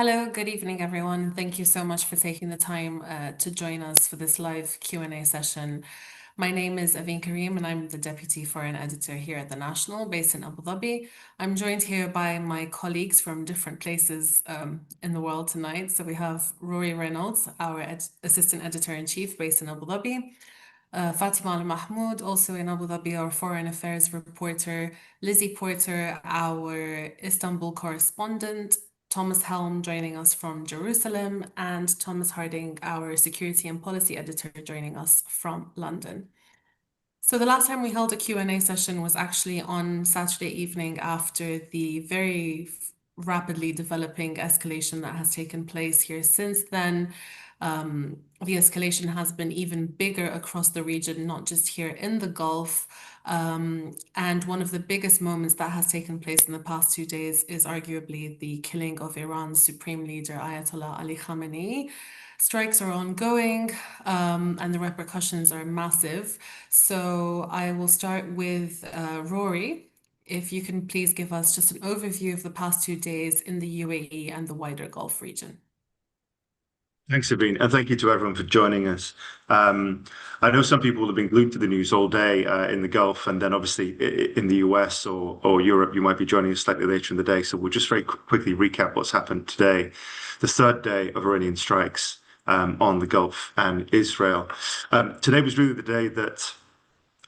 Hello, good evening, everyone. Thank you so much for taking the time to join us for this live Q&A session. My name is Aveen Karim, and I'm the Deputy Foreign Editor here at The National, based in Abu Dhabi. I'm joined here by my colleagues from different places in the world tonight. So we have Rory Reynolds, our Assistant Editor-in-Chief, based in Abu Dhabi. Fatima Al Mahmoud, also in Abu Dhabi, our foreign affairs reporter, Lizzie Porter, our Istanbul correspondent, Thomas Helm joining us from Jerusalem, and Thomas Harding, our security and policy editor, joining us from London. So the last time we held a Q&A session was actually on Saturday evening after the very rapidly developing escalation that has taken place here since then. The escalation has been even bigger across the region, not just here in the Gulf. And one of the biggest moments that has taken place in the past 2 days is arguably the killing of Iran's Supreme Leader Ayatollah Ali Khamenei. Strikes are ongoing, and the repercussions are massive. So I will start with Rory. If you can please give us just an overview of the past 2 days in the UAE and the wider Gulf region. Thanks, Sabine, and thank you to everyone for joining us. I know some people have been glued to the news all day in the Gulf, and then obviously in the US or Europe, you might be joining us slightly later in the day. So we'll just very quickly recap what's happened today, the third day of Iranian strikes on the Gulf and Israel. Today was really the day that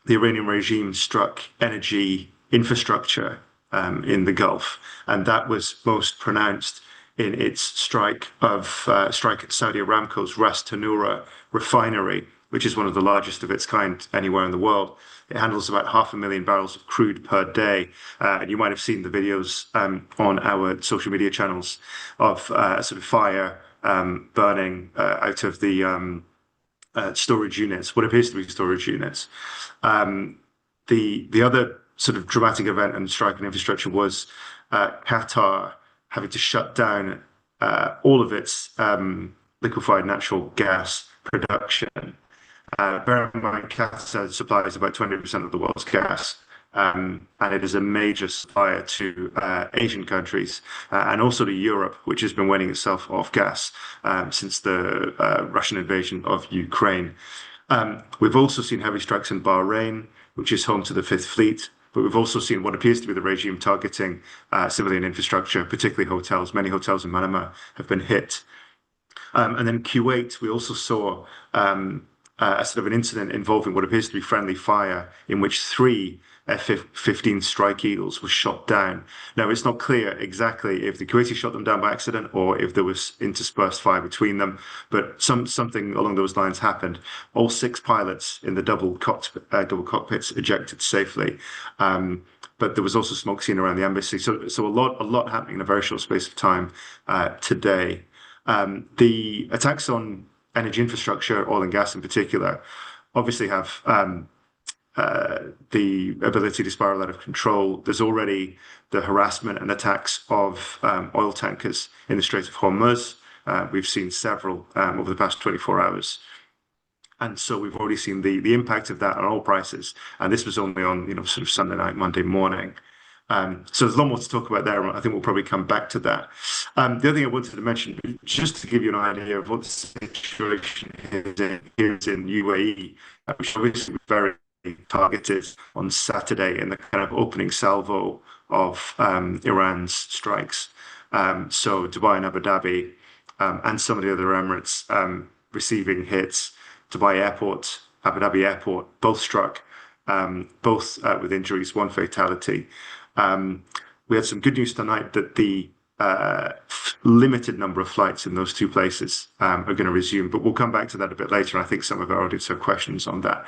the Iranian regime struck energy infrastructure in the Gulf, and that was most pronounced in its strike at Saudi Aramco's Ras Tanura refinery, which is one of the largest of its kind anywhere in the world. It handles about 500,000 barrels of crude per day. And you might have seen the videos on our social media channels of sort of fire burning out of the storage units, what appears to be storage units. The other sort of dramatic event and strike on infrastructure was Qatar having to shut down all of its liquefied natural gas production. Bear in mind, Qatar supplies about 20% of the world's gas, and it is a major supplier to Asian countries and also to Europe, which has been weaning itself off gas since the Russian invasion of Ukraine. We've also seen heavy strikes in Bahrain, which is home to the Fifth Fleet. But we've also seen what appears to be the regime targeting civilian infrastructure, particularly hotels. Many hotels in Manama have been hit. And then Kuwait, we also saw a sort of an incident involving what appears to be friendly fire, in which three F-15 Strike Eagles were shot down. Now, it's not clear exactly if the Kuwaitis shot them down by accident or if there was interspersed fire between them, but something along those lines happened. All six pilots in the double cockpits ejected safely. But there was also smoke seen around the embassy. So a lot happening in a very short space of time today. The attacks on energy infrastructure, oil and gas in particular, obviously have the ability to spiral out of control. There's already the harassment and attacks of oil tankers in the Strait of Hormuz. We've seen several over the past 24 hours. And so we've already seen the impact of that on oil prices. And this was only on, sort of Sunday night, Monday morning. So there's a lot more to talk about there. I think we'll probably come back to that. The other thing I wanted to mention, just to give you an idea of what the situation is in UAE, which obviously was very targeted on Saturday in the kind of opening salvo of Iran's strikes. So Dubai and Abu Dhabi and some of the other Emirates receiving hits. Dubai Airport, Abu Dhabi Airport, both struck, both with injuries, one fatality. We had some good news tonight that the limited number of flights in those two places are going to resume, but we'll come back to that a bit later. I think some of our audience have questions on that.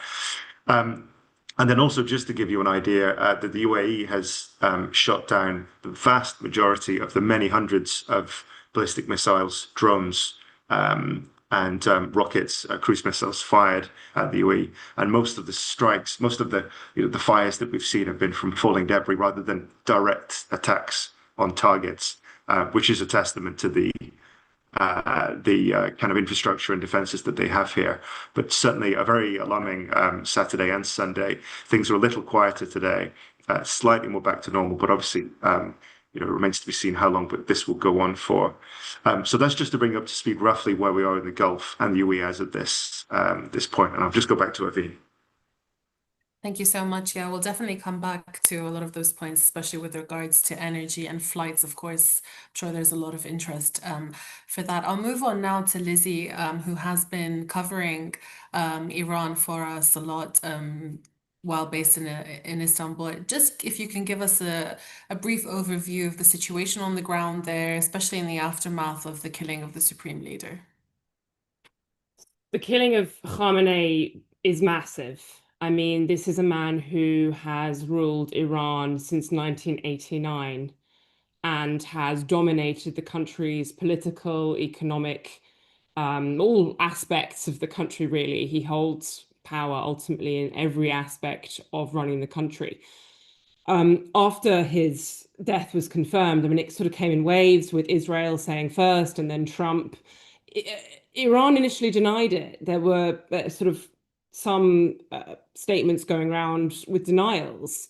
And then also just to give you an idea that the UAE has shot down the vast majority of the many hundreds of ballistic missiles, drones, and rockets, cruise missiles fired at the UAE. And most of the strikes, most of the fires that we've seen have been from falling debris rather than direct attacks on targets, which is a testament to the kind of infrastructure and defenses that they have here. But certainly a very alarming Saturday and Sunday. Things are a little quieter today, slightly more back to normal, but obviously it remains to be seen how long this will go on for. So that's just to bring up to speed roughly where we are in the Gulf and the UAE as at this point. And I'll just go back to Avi. Thank you so much. Yeah, we'll definitely come back to a lot of those points, especially with regards to energy and flights. Of course, I'm sure there's a lot of interest for that. I'll move on now to Lizzie, who has been covering Iran for us a lot while based in Istanbul. Just if you can give us a brief overview of the situation on the ground there, especially in the aftermath of the killing of the Supreme Leader. The killing of Khamenei is massive. I mean, this is a man who has ruled Iran since 1989 and has dominated the country's political, economic, all aspects of the country, really. He holds power ultimately in every aspect of running the country. After his death was confirmed, I mean, it sort of came in waves with Israel saying first and then Trump. Iran initially denied it. There were sort of some statements going around with denials.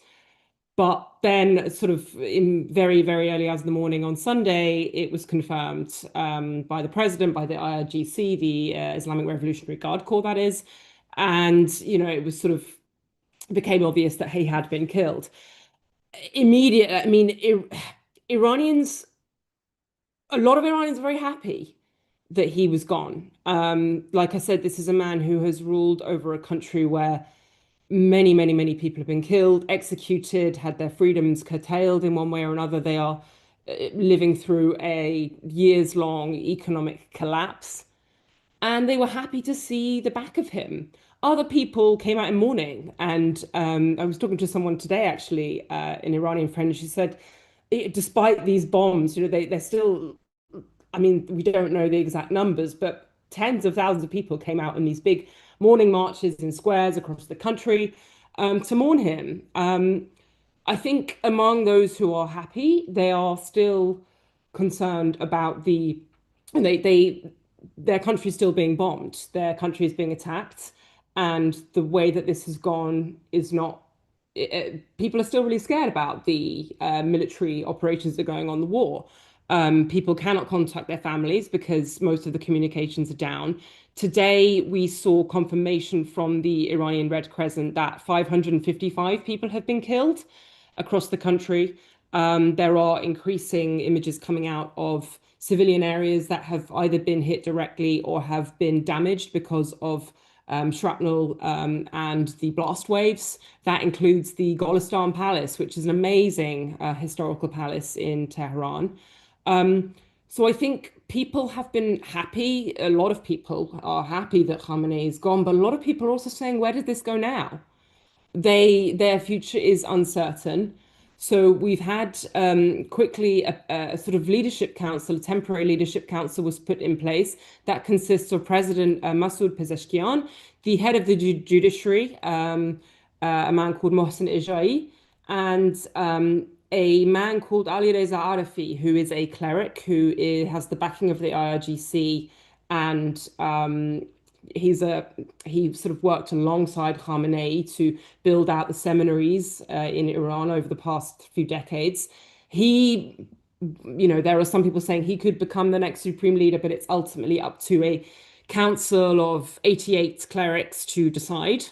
But then, sort of in very, very early hours of the morning on Sunday, it was confirmed by the president, by the IRGC, the Islamic Revolutionary Guard Corps, that is. And, it was sort of became obvious that he had been killed. Immediately, I mean, Iranians, a lot of Iranians are very happy that he was gone. Like I said, this is a man who has ruled over a country where many, many, many people have been killed, executed, had their freedoms curtailed in one way or another. They are living through a years-long economic collapse, and they were happy to see the back of him. Other people came out in mourning, and I was talking to someone today, actually, an Iranian friend. She said, despite these bombs, they're still. I mean, we don't know the exact numbers, but tens of thousands of people came out in these big morning marches in squares across the country to mourn him. I think among those who are happy, they are still concerned about their country is still being bombed, their country is being attacked, and the way that this has gone is not. People are still really scared about the military operations that are going on, the war. People cannot contact their families because most of the communications are down. Today, we saw confirmation from the Iranian Red Crescent that 555 people have been killed across the country. There are increasing images coming out of civilian areas that have either been hit directly or have been damaged because of shrapnel and the blast waves. That includes the Golistan Palace, which is an amazing historical palace in Tehran. So I think people have been happy. A lot of people are happy that Khamenei is gone, but a lot of people are also saying, where did this go now? Their future is uncertain. So we've had quickly a sort of leadership council, a temporary leadership council was put in place that consists of President Masoud Pezeshkian, the head of the judiciary, a man called Mohsen Ejai, and a man called Ali Reza Arafi, who is a cleric who has the backing of the IRGC, and he sort of worked alongside Khamenei to build out the seminaries in Iran over the past few decades. There are some people saying he could become the next supreme leader, but it's ultimately up to a council of 88 clerics to decide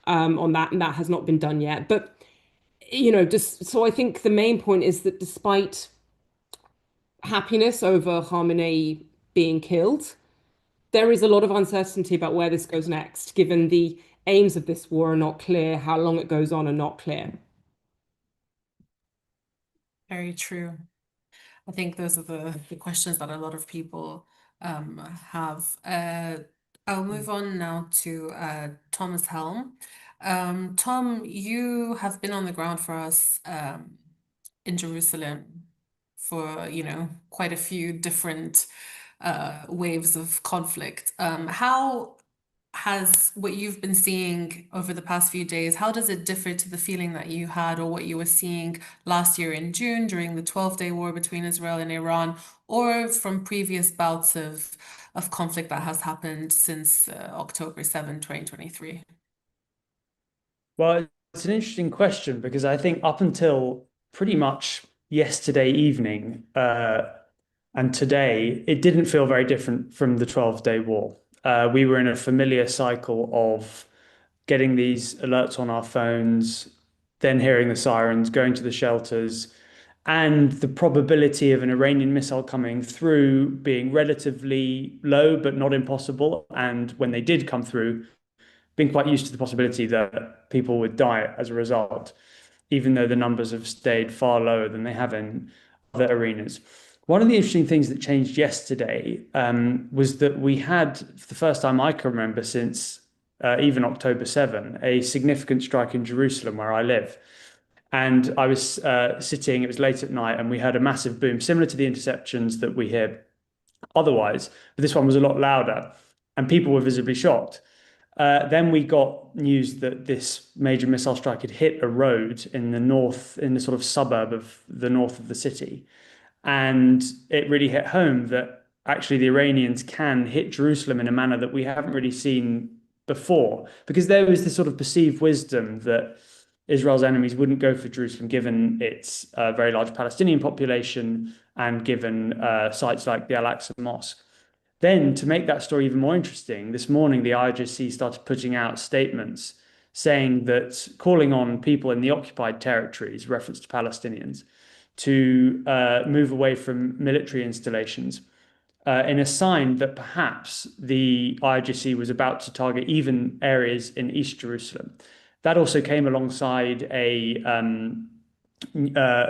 on that, and that has not been done yet. But just so I think the main point is that despite happiness over Khamenei being killed, there is a lot of uncertainty about where this goes next, given the aims of this war are not clear, how long it goes on are not clear. Very true. I think those are the questions that a lot of people have. I'll move on now to Thomas Helm. Tom, you have been on the ground for us in Jerusalem for, quite a few different waves of conflict. How has what you've been seeing over the past few days, how does it differ to the feeling that you had or what you were seeing last year in June during the 12-day war between Israel and Iran, or from previous bouts of conflict that has happened since October 7, 2023? Well, it's an interesting question because I think up until pretty much yesterday evening and today, it didn't feel very different from the 12-day war. We were in a familiar cycle of getting these alerts on our phones, then hearing the sirens, going to the shelters, and the probability of an Iranian missile coming through being relatively low, but not impossible. And when they did come through, being quite used to the possibility that people would die as a result, even though the numbers have stayed far lower than they have in other arenas. One of the interesting things that changed yesterday was that we had, for the first time I can remember since even October 7, a significant strike in Jerusalem where I live. And I was sitting, it was late at night, and we heard a massive boom, similar to the interceptions that we hear otherwise, but this one was a lot louder, and people were visibly shocked. Then we got news that this major missile strike had hit a road in the north, in the sort of suburb of the north of the city. And it really hit home that actually the Iranians can hit Jerusalem in a manner that we haven't really seen before, because there was this sort of perceived wisdom that Israel's enemies wouldn't go for Jerusalem given its very large Palestinian population and given sites like the Al-Aqsa Mosque. Then, to make that story even more interesting, this morning the IRGC started putting out statements saying that calling on people in the occupied territories, reference to Palestinians, to move away from military installations in a sign that perhaps the IRGC was about to target even areas in East Jerusalem. That also came alongside a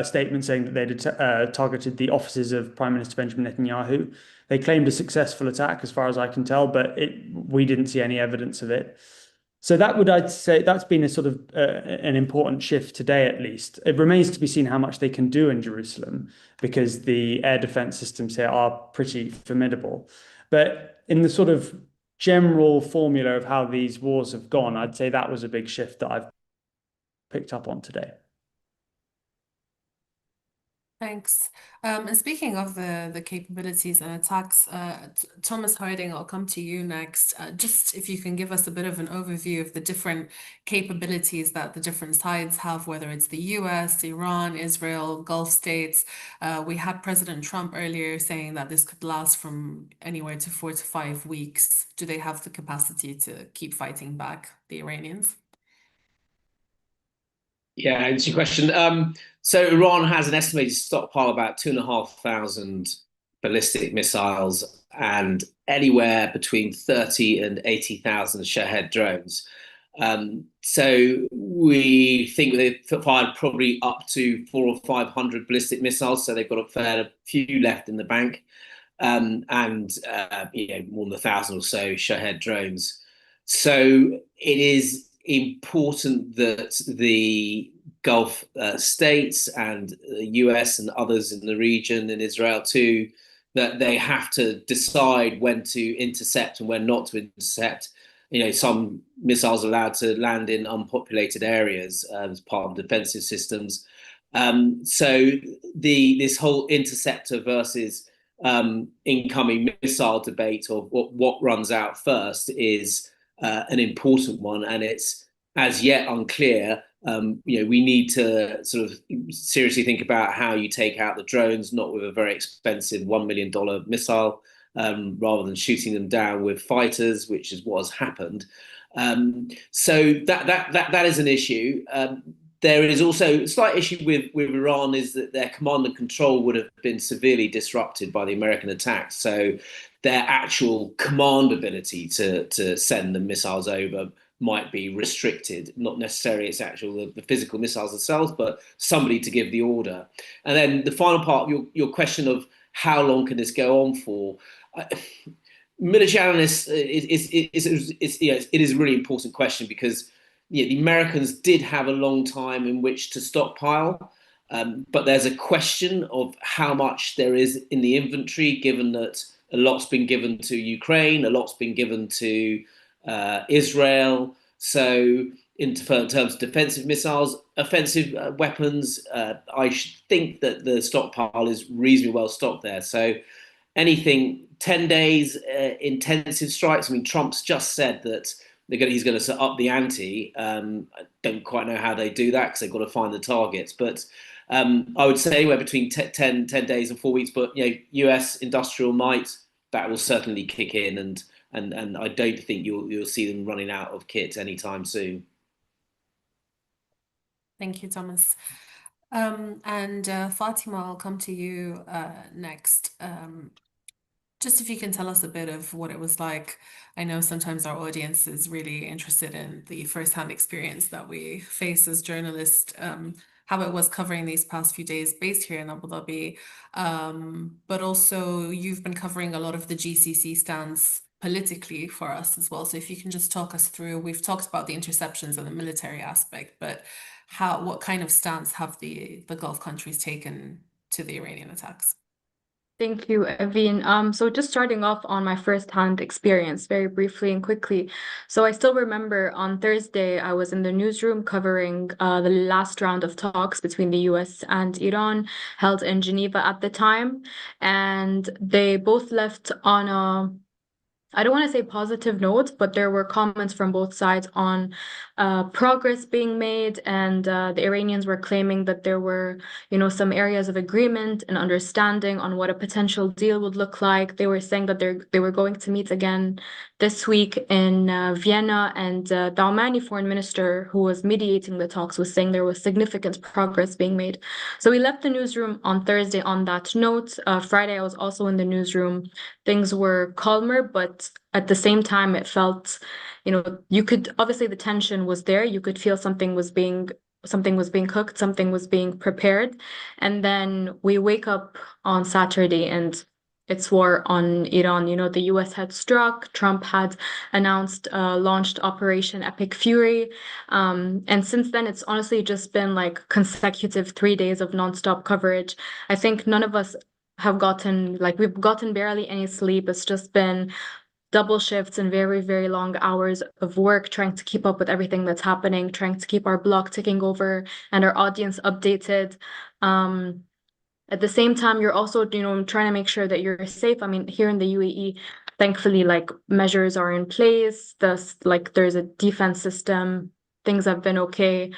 statement saying that they'd targeted the offices of Prime Minister Benjamin Netanyahu. They claimed a successful attack, as far as I can tell, but we didn't see any evidence of it. So I'd say, that's been a sort of an important shift today, at least. It remains to be seen how much they can do in Jerusalem, because the air defense systems here are pretty formidable. But in the sort of general formula of how these wars have gone, I'd say that was a big shift that I've picked up on today. Thanks. And speaking of the capabilities and attacks, Thomas Harding, I'll come to you next. Just if you can give us a bit of an overview of the different capabilities that the different sides have, whether it's the US, Iran, Israel, Gulf states. We had President Trump earlier saying that this could last from anywhere to 4 to 5 weeks. Do they have the capacity to keep fighting back, the Iranians? Yeah, it's your question. So Iran has an estimated stockpile of about 2,500 ballistic missiles and anywhere between 30 and 80,000 Shahed drones. So we think they've fired probably up to 400 or 500 ballistic missiles. So they've got a fair few left in the bank, and more than 1,000 or so Shahed drones. So it is important that the Gulf states and the US and others in the region, and Israel too, that they have to decide when to intercept and when not to intercept. Some missiles are allowed to land in unpopulated areas as part of defensive systems. So this whole interceptor versus incoming missile debate of what runs out first is an important one, and it's as yet unclear. We need to sort of seriously think about how you take out the drones, not with a very expensive $1 million missile, rather than shooting them down with fighters, which is what has happened. So that is an issue. There is also a slight issue with Iran, is that their command and control would have been severely disrupted by the American attacks. So their actual command ability to send the missiles over might be restricted, not necessarily the physical missiles themselves, but somebody to give the order. And then the final part of your question of how long can this go on for? Military analysts, it is a really important question, because the Americans did have a long time in which to stockpile, but there's a question of how much there is in the inventory, given that a lot's been given to Ukraine, a lot's been given to Israel. So in terms of defensive missiles, offensive weapons, I think that the stockpile is reasonably well stocked there. So anything 10 days intensive strikes. I mean, Trump's just said that he's going to up the ante. I don't quite know how they do that, because they've got to find the targets. But I would say anywhere between 10 days and 4 weeks, but US industrial might, that will certainly kick in, and I don't think you'll see them running out of kit anytime soon. Thank you, Thomas. Fatima, I'll come to you next. Just if you can tell us a bit of what it was like. I know sometimes our audience is really interested in the firsthand experience that we face as journalists, how it was covering these past few days based here in Abu Dhabi. But also you've been covering a lot of the GCC stance politically for us as well. So if you can just talk us through, we've talked about the interceptions and the military aspect, but what kind of stance have the Gulf countries taken to the Iranian attacks? Thank you, Evin. So just starting off on my first-hand experience, very briefly and quickly. So I still remember on Thursday, I was in the newsroom covering the last round of talks between the US and Iran, held in Geneva at the time. And they both left on a, I don't want to say positive note, but there were comments from both sides on progress being made, and the Iranians were claiming that there were, some areas of agreement and understanding on what a potential deal would look like. They were saying that they were going to meet again this week in Vienna, and the Omani foreign minister, who was mediating the talks, was saying there was significant progress being made. So we left the newsroom on Thursday on that note. Friday, I was also in the newsroom. Things were calmer, but at the same time, it felt, you could, obviously the tension was there. You could feel something was being cooked, something was being prepared. And then we wake up on Saturday and it's war on Iran. The US had struck, Trump had announced, launched Operation Epic Fury. And since then, it's honestly just been like consecutive 3 days of nonstop coverage. I think none of us have we've gotten barely any sleep. It's just been double shifts and very, very long hours of work trying to keep up with everything that's happening, trying to keep our blog ticking over and our audience updated. At the same time, you're also, trying to make sure that you're safe. I mean, here in the UAE, thankfully, measures are in place. There's a defense system. Things have been okay.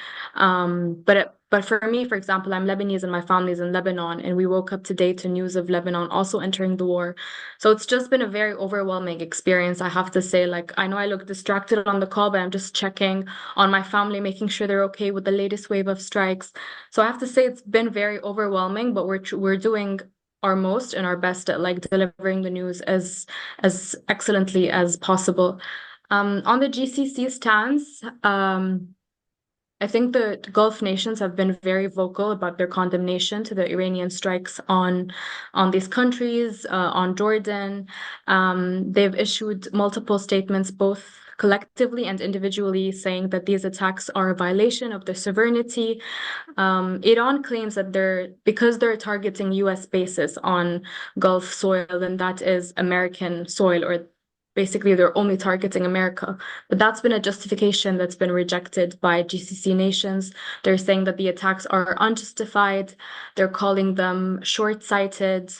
But for me, for example, I'm Lebanese and my family's in Lebanon, and we woke up today to news of Lebanon also entering the war. So it's just been a very overwhelming experience, I have to say. I know I look distracted on the call, but I'm just checking on my family, making sure they're okay with the latest wave of strikes. So I have to say it's been very overwhelming, but we're doing our most and our best at delivering the news as excellently as possible. On the GCC stance, I think the Gulf nations have been very vocal about their condemnation to the Iranian strikes on these countries, on Jordan. They've issued multiple statements, both collectively and individually, saying that these attacks are a violation of their sovereignty. Iran claims that because they're targeting US bases on Gulf soil, then that is American soil, or basically they're only targeting America. But that's been a justification that's been rejected by GCC nations. They're saying that the attacks are unjustified. They're calling them short-sighted.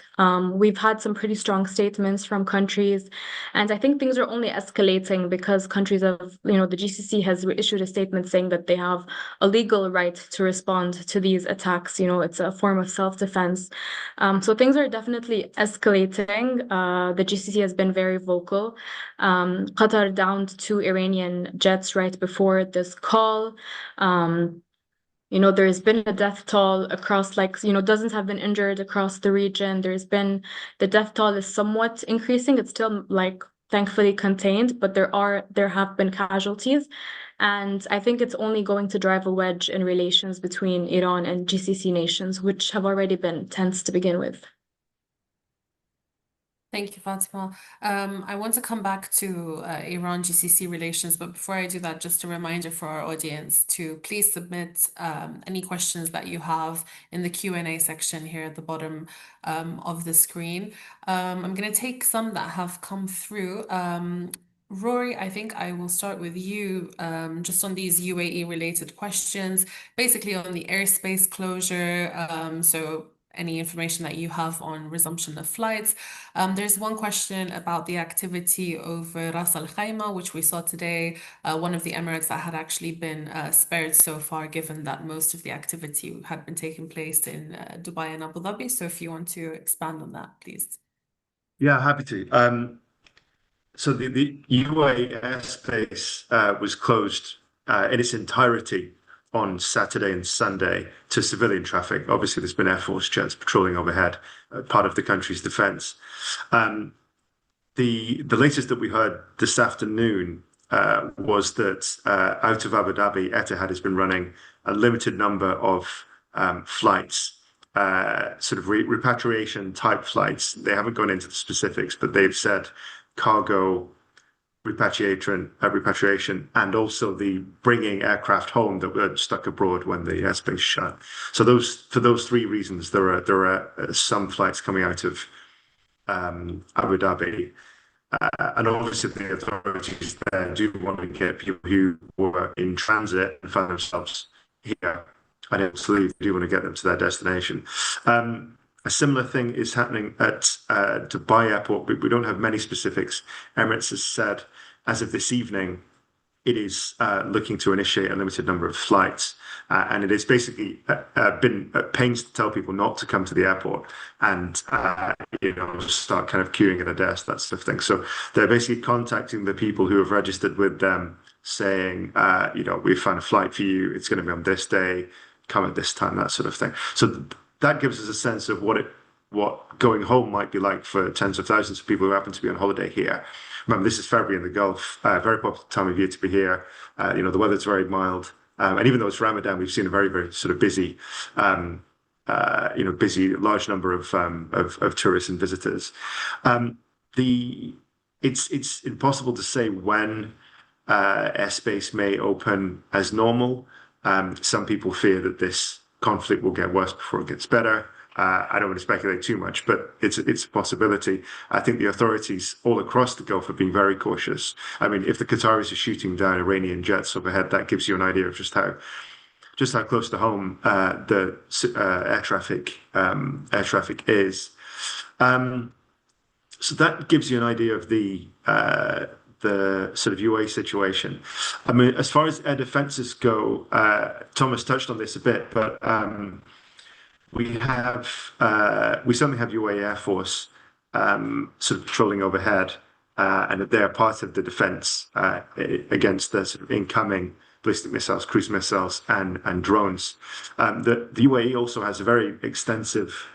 We've had some pretty strong statements from countries, and I think things are only escalating because countries the GCC has issued a statement saying that they have a legal right to respond to these attacks. It's a form of self-defense. So things are definitely escalating. The GCC has been very vocal. Qatar downed 2 Iranian jets right before this call. There's been a death toll across, dozens have been injured across the region. The death toll is somewhat increasing. It's still thankfully contained, but there have been casualties. And I think it's only going to drive a wedge in relations between Iran and GCC nations, which have already been tense to begin with. Thank you, Fatima. I want to come back to Iran-GCC relations, but before I do that, just a reminder for our audience to please submit any questions that you have in the Q&A section here at the bottom of the screen. I'm going to take some that have come through. Rory, I think I will start with you just on these UAE related questions, basically on the airspace closure. So any information that you have on resumption of flights. There's one question about the activity over Ras Al Khaimah, which we saw today, one of the Emirates that had actually been spared so far, given that most of the activity had been taking place in Dubai and Abu Dhabi. So if you want to expand on that, please. Yeah, happy to. So the UAE airspace was closed in its entirety on Saturday and Sunday to civilian traffic. Obviously, there's been Air Force jets patrolling overhead, part of the country's defense. The latest that we heard this afternoon was that out of Abu Dhabi, Etihad has been running a limited number of flights, sort of repatriation type flights. They haven't gone into the specifics, but they've said cargo repatriation, and also the bringing aircraft home that were stuck abroad when the airspace shut. So for those three reasons, there are some flights coming out of Abu Dhabi. And obviously the authorities there do want to get people who were in transit and found themselves here unable to leave. They do want to get them to their destination. A similar thing is happening at Dubai Airport, but we don't have many specifics. Emirates has said, as of this evening, it is looking to initiate a limited number of flights. And it has basically been at pains to tell people not to come to the airport and start kind of queuing at a desk, that sort of thing. So they're basically contacting the people who have registered with them, saying, we found a flight for you. It's going to be on this day. Come at this time, that sort of thing. So that gives us a sense of what going home might be like for tens of thousands of people who happen to be on holiday here. Remember, this is February in the Gulf, very popular time of year to be here. The weather's very mild. And even though it's Ramadan, we've seen a very, very sort of busy, large number of tourists and visitors. It's impossible to say when airspace may open as normal. Some people fear that this conflict will get worse before it gets better. I don't want to speculate too much, but it's a possibility. I think the authorities all across the Gulf are being very cautious. I mean, if the Qataris are shooting down Iranian jets overhead, that gives you an idea of just how close to home the air traffic is. So that gives you an idea of the sort of UAE situation. I mean, as far as air defenses go, Thomas touched on this a bit, but we certainly have UAE Air Force sort of patrolling overhead, and that they're part of the defense against the sort of incoming ballistic missiles, cruise missiles, and drones. The UAE also has a very extensive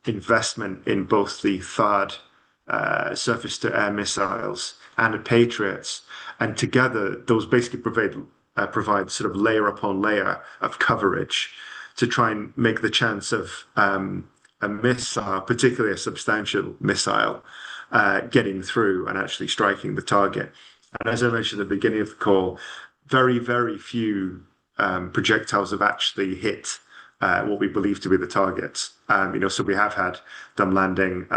investment in both the THAAD surface-to-air missiles and the Patriots, and together those basically provide sort of layer upon layer of coverage to try and make the chance of a missile, particularly a substantial missile, getting through and actually striking the target. And as I mentioned at the beginning of the call, very, very few projectiles have actually hit what we believe to be the targets. So we have had them landing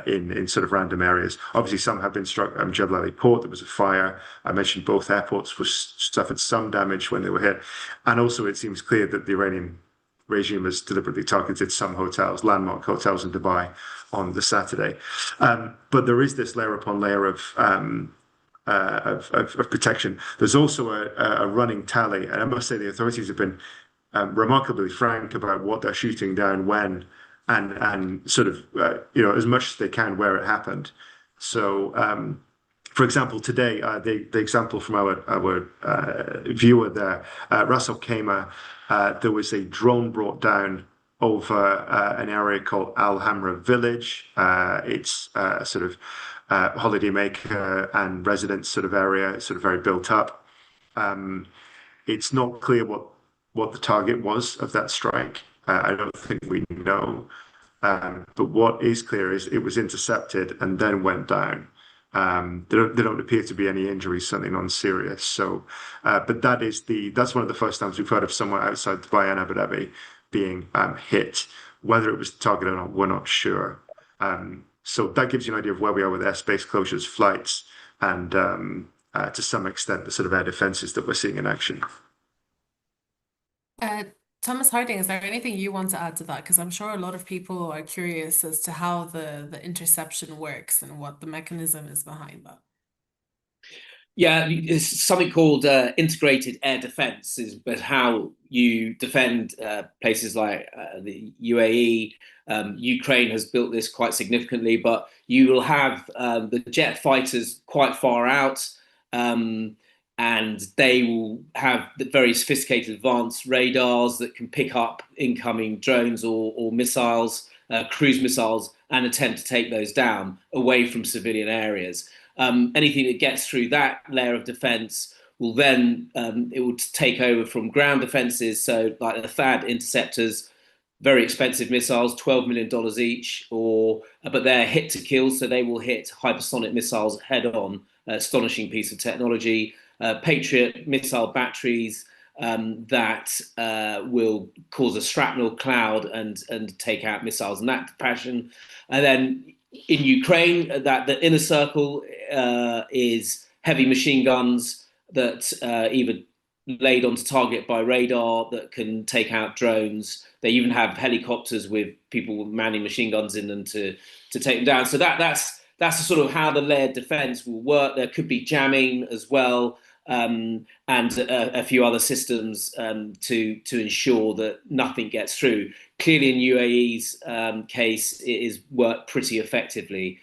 in sort of random areas. Obviously, some have been struck. Jebel Ali Port, there was a fire. I mentioned both airports suffered some damage when they were hit. And also, it seems clear that the Iranian regime has deliberately targeted some hotels, landmark hotels in Dubai, on the Saturday. But there is this layer upon layer of protection. There's also a running tally, and I must say the authorities have been remarkably frank about what they're shooting down, when, and sort of as much as they can where it happened. So, for example, today the example from our viewer there, Ras Al Khaimah, there was a drone brought down over an area called Al Hamra Village. It's a sort of holidaymaker and residence sort of area. It's sort of very built up. It's not clear what the target was of that strike. I don't think we know. But what is clear is it was intercepted and then went down. There don't appear to be any injuries, certainly non-serious. So, but that's one of the first times we've heard of somewhere outside Dubai and Abu Dhabi being hit. Whether it was the target or not, we're not sure. So that gives you an idea of where we are with airspace closures, flights, and to some extent the sort of air defenses that we're seeing in action. Thomas Harding, is there anything you want to add to that? Because I'm sure a lot of people are curious as to how the interception works and what the mechanism is behind that. Yeah, it's something called integrated air defense, but how you defend places like the UAE. Ukraine has built this quite significantly, but you will have the jet fighters quite far out, and they will have the very sophisticated advanced radars that can pick up incoming drones or missiles, cruise missiles, and attempt to take those down away from civilian areas. Anything that gets through that layer of defense will then it will take over from ground defenses. So like the THAAD interceptors, very expensive missiles, $12 million each, but they're hit to kill, so they will hit hypersonic missiles head on. Astonishing piece of technology. Patriot missile batteries that will cause a shrapnel cloud and take out missiles in that fashion. And then in Ukraine, that the inner circle is heavy machine guns that either laid onto target by radar that can take out drones. They even have helicopters with people manning machine guns in them to take them down. So that's sort of how the layered defense will work. There could be jamming as well, and a few other systems to ensure that nothing gets through. Clearly, in UAE's case, it is worked pretty effectively.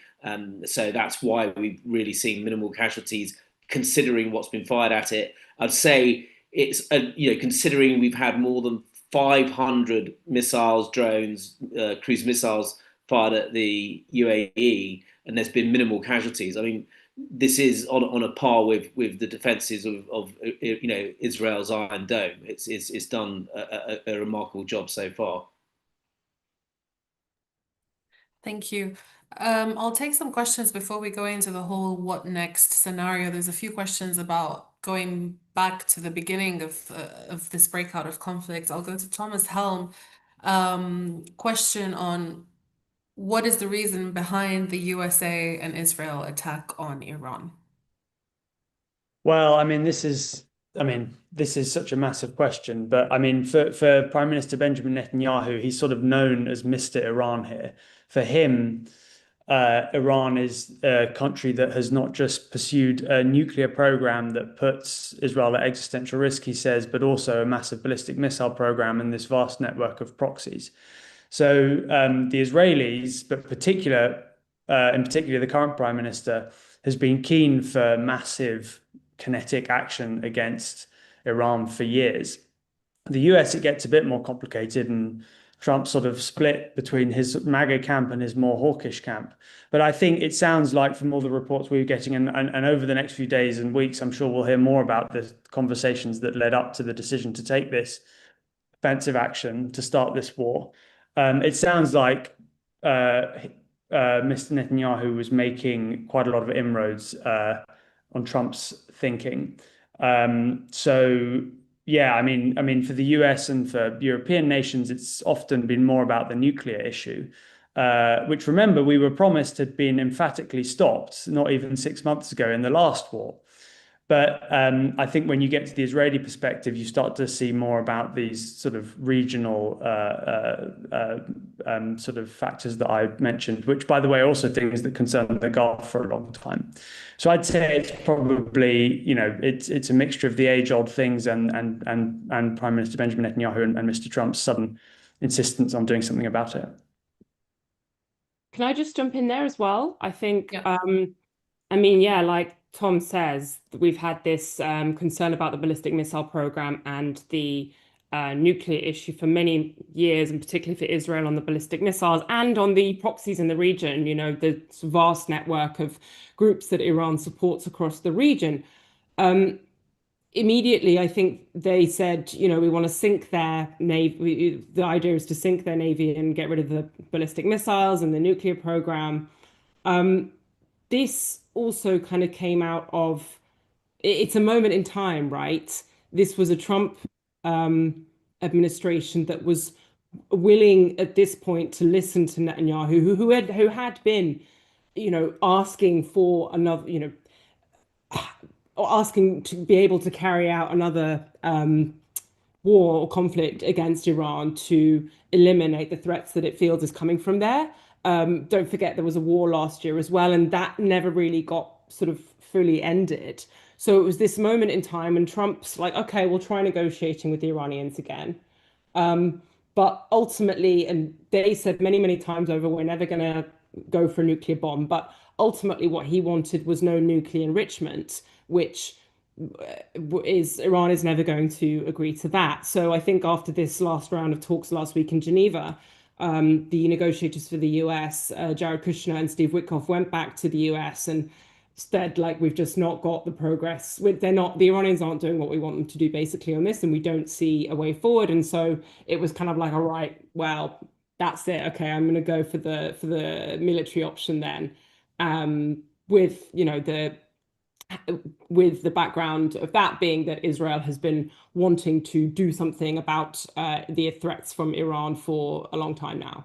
So that's why we've really seen minimal casualties, considering what's been fired at it. I'd say it's considering we've had more than 500 missiles, drones, cruise missiles fired at the UAE, and there's been minimal casualties. I mean, this is on a par with the defences of Israel's Iron Dome. It's done a remarkable job so far. Thank you. I'll take some questions before we go into the whole what next scenario. There's a few questions about going back to the beginning of this breakout of conflict. I'll go to Thomas Helm. Question on what is the reason behind the USA and Israel attack on Iran? Well, this is such a massive question, but for Prime Minister Benjamin Netanyahu, he's sort of known as Mr. Iran here. For him, Iran is a country that has not just pursued a nuclear program that puts Israel at existential risk, he says, but also a massive ballistic missile program and this vast network of proxies. So the Israelis, but in particular, the current Prime Minister has been keen for massive kinetic action against Iran for years. The US, it gets a bit more complicated, and Trump sort of split between his MAGA camp and his more hawkish camp. But I think it sounds like from all the reports we're getting, and over the next few days and weeks, I'm sure we'll hear more about the conversations that led up to the decision to take this offensive action to start this war. It sounds like Mr. Netanyahu was making quite a lot of inroads on Trump's thinking. So yeah, for the US and for European nations, it's often been more about the nuclear issue, which, remember, we were promised had been emphatically stopped not even 6 months ago in the last war. But I think when you get to the Israeli perspective, you start to see more about these sort of regional sort of factors that I mentioned, which, by the way, are also things that concern the Gulf for a long time. So I'd say it's probably, it's a mixture of the age-old things and Prime Minister Benjamin Netanyahu and Mr. Trump's sudden insistence on doing something about it. Can I just jump in there as well? I think, Yeah. like Tom says, we've had this concern about the ballistic missile program and the nuclear issue for many years, and particularly for Israel on the ballistic missiles and on the proxies in the region, the vast network of groups that Iran supports across the region. Immediately, I think they said, we want to sink their navy. The idea is to sink their navy and get rid of the ballistic missiles and the nuclear program. This also kind of came out of, it's a moment in time, right? This was a Trump administration that was willing at this point to listen to Netanyahu, who had been, asking for another, asking to be able to carry out another war or conflict against Iran to eliminate the threats that it feels is coming from there. Don't forget there was a war last year as well, and that never really got sort of fully ended. So it was this moment in time when Trump's like, okay, we'll try negotiating with the Iranians again. But ultimately, and they said many, many times over, we're never going to go for a nuclear bomb. But ultimately, what he wanted was no nuclear enrichment, which Iran is never going to agree to that. So I think after this last round of talks last week in Geneva, the negotiators for the US, Jared Kushner and Steve Witkoff, went back to the US and said, like, we've just not got the progress. The Iranians aren't doing what we want them to do basically on this, and we don't see a way forward. And so it was kind of like, all right, well, that's it. Okay, I'm going to go for the military option then, with the background of that being that Israel has been wanting to do something about the threats from Iran for a long time now.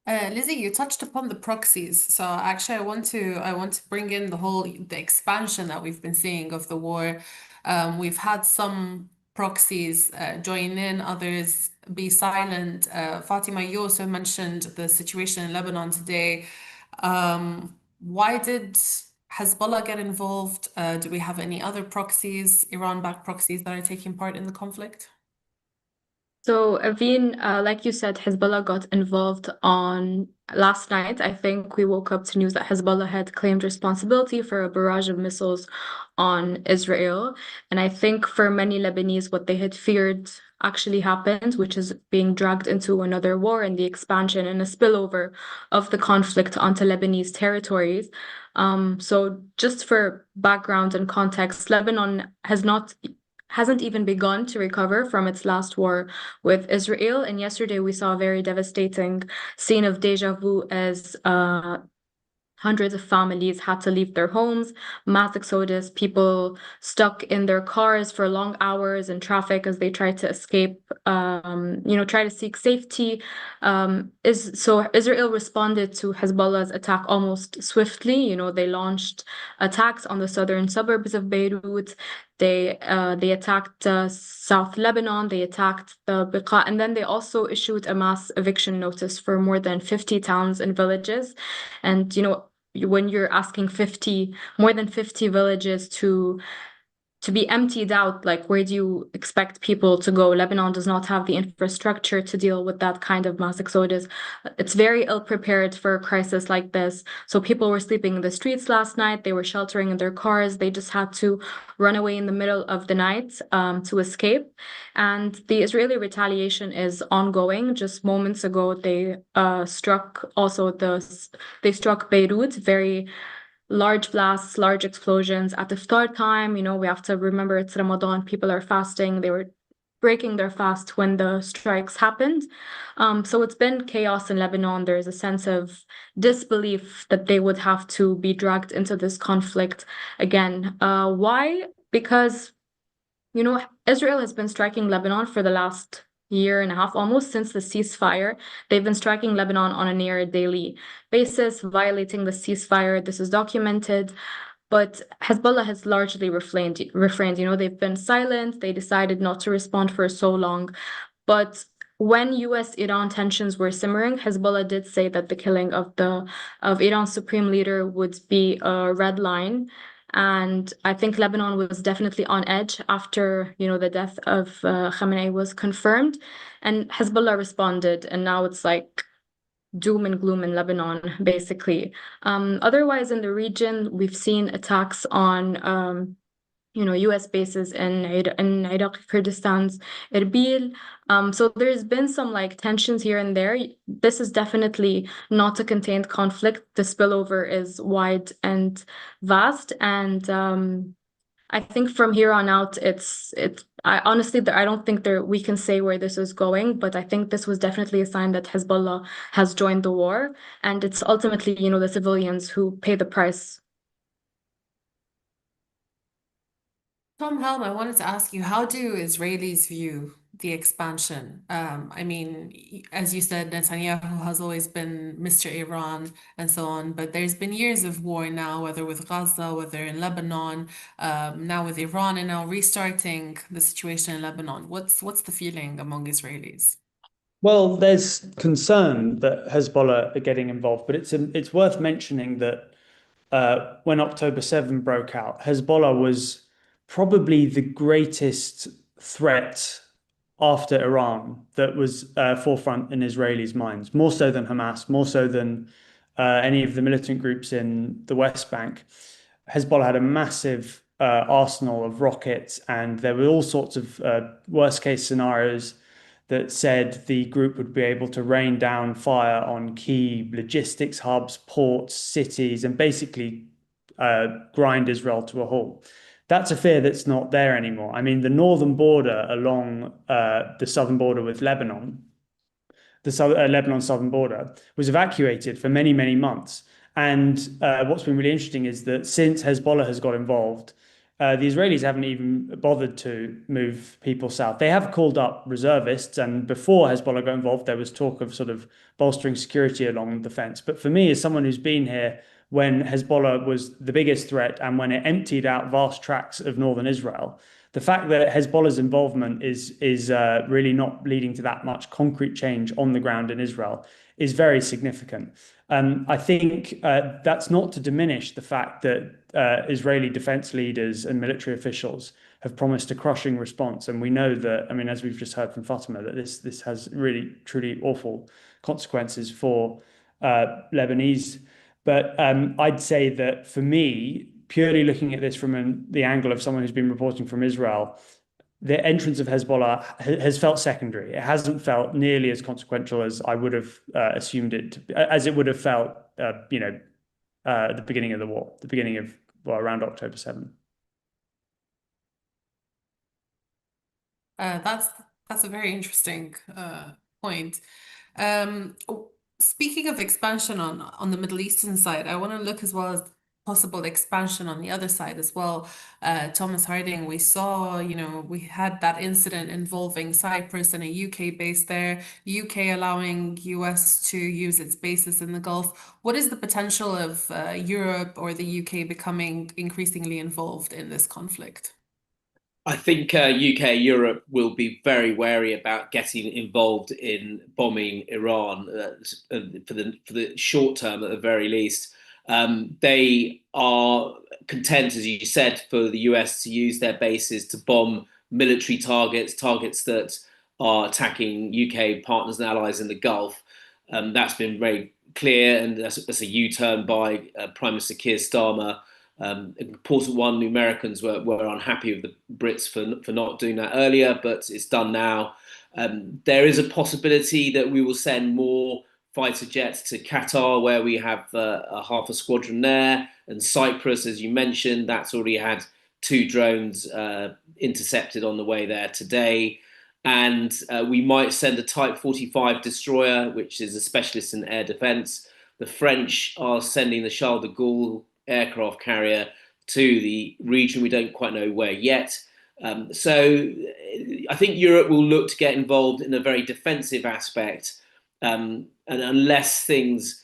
Lizzie, you touched upon the proxies. So actually, I want to bring in the expansion that we've been seeing of the war. We've had some proxies join in, others be silent. Fatima, you also mentioned the situation in Lebanon today. Why did Hezbollah get involved? Do we have any other proxies, Iran-backed proxies that are taking part in the conflict? So, Aveen, like you said, Hezbollah got involved on last night. I think we woke up to news that Hezbollah had claimed responsibility for a barrage of missiles on Israel. And I think for many Lebanese, what they had feared actually happened, which is being dragged into another war and the expansion and a spillover of the conflict onto Lebanese territories. So just for background and context, Lebanon hasn't even begun to recover from its last war with Israel. And yesterday we saw a very devastating scene of deja vu as hundreds of families had to leave their homes, mass exodus, people stuck in their cars for long hours in traffic as they tried to escape, try to seek safety. So Israel responded to Hezbollah's attack almost swiftly. They launched attacks on the southern suburbs of Beirut. They attacked South Lebanon. They attacked the Beqa, and then they also issued a mass eviction notice for more than 50 towns and villages. And when you're asking more than 50 villages to be emptied out, like, where do you expect people to go? Lebanon does not have the infrastructure to deal with that kind of mass exodus. It's very ill prepared for a crisis like this. So people were sleeping in the streets last night. They were sheltering in their cars. They just had to run away in the middle of the night to escape. And the Israeli retaliation is ongoing. Just moments ago, they struck Beirut, very large blasts, large explosions at iftar time. We have to remember it's Ramadan. People are fasting. They were breaking their fast when the strikes happened. So it's been chaos in Lebanon. There's a sense of disbelief that they would have to be dragged into this conflict again. Why? Because, Israel has been striking Lebanon for the last year and a half, almost since the ceasefire. They've been striking Lebanon on a near daily basis, violating the ceasefire. This is documented. But Hezbollah has largely refrained. They've been silent. They decided not to respond for so long. But when US-Iran tensions were simmering, Hezbollah did say that the killing of Iran's supreme leader would be a red line. And I think Lebanon was definitely on edge after, the death of Khamenei was confirmed. And Hezbollah responded, and now it's like doom and gloom in Lebanon, basically. Otherwise, in the region, we've seen attacks on US bases in Iraqi Kurdistan's Erbil. So there's been some tensions here and there. This is definitely not a contained conflict. The spillover is wide and vast. And I think from here on out, I honestly, I don't think we can say where this is going, but I think this was definitely a sign that Hezbollah has joined the war. And it's ultimately, the civilians who pay the price. Tom Helm, I wanted to ask you, how do Israelis view the expansion. I mean, as you said, Netanyahu has always been Mr. Iran and so on, but there's been years of war now, whether with Gaza, whether in Lebanon, now with Iran, and now restarting the situation in Lebanon. What's the feeling among Israelis? Well, there's concern that Hezbollah are getting involved, but it's worth mentioning that when October 7 broke out, Hezbollah was probably the greatest threat after Iran that was forefront in Israelis' minds, more so than Hamas, more so than any of the militant groups in the West Bank. Hezbollah had a massive arsenal of rockets, and there were all sorts of worst case scenarios that said the group would be able to rain down fire on key logistics hubs, ports, cities, and basically grind Israel to a halt. That's a fear that's not there anymore. I mean, the northern border along the southern border with Lebanon, Lebanon southern border, was evacuated for many, many months. And what's been really interesting is that since Hezbollah has got involved, the Israelis haven't even bothered to move people south. They have called up reservists, and before Hezbollah got involved, there was talk of sort of bolstering security along the fence. But for me, as someone who's been here when Hezbollah was the biggest threat and when it emptied out vast tracts of northern Israel, the fact that Hezbollah's involvement is really not leading to that much concrete change on the ground in Israel is very significant. I think that's not to diminish the fact that Israeli defense leaders and military officials have promised a crushing response. And we know that, I mean, as we've just heard from Fatima, that this has really, truly awful consequences for Lebanese. But I'd say that for me, purely looking at this from the angle of someone who's been reporting from Israel, the entrance of Hezbollah has felt secondary. It hasn't felt nearly as consequential as I would have assumed it, as it would have felt, at the beginning of the war, the beginning of, well, around October 7. That's a very interesting point. Speaking of expansion on the Middle Eastern side, I want to look as well as possible expansion on the other side as well. Thomas Harding, we saw, we had that incident involving Cyprus and a UK base there, UK allowing US to use its bases in the Gulf. What is the potential of Europe or the UK becoming increasingly involved in this conflict? I think UK, Europe will be very wary about getting involved in bombing Iran for the short term, at the very least. They are content, as you said, for the US to use their bases to bomb military targets that are attacking UK partners and allies in the Gulf. That's been very clear, and that's a U-turn by Prime Minister Keir Starmer. An important one. The Americans were unhappy with the Brits for not doing that earlier, but it's done now. There is a possibility that we will send more fighter jets to Qatar, where we have half a squadron there, and Cyprus, as you mentioned, that's already had 2 drones intercepted on the way there today. And we might send a Type 45 destroyer, which is a specialist in air defense. The French are sending the Charles de Gaulle aircraft carrier to the region. We don't quite know where yet. So I think Europe will look to get involved in a very defensive aspect. And unless things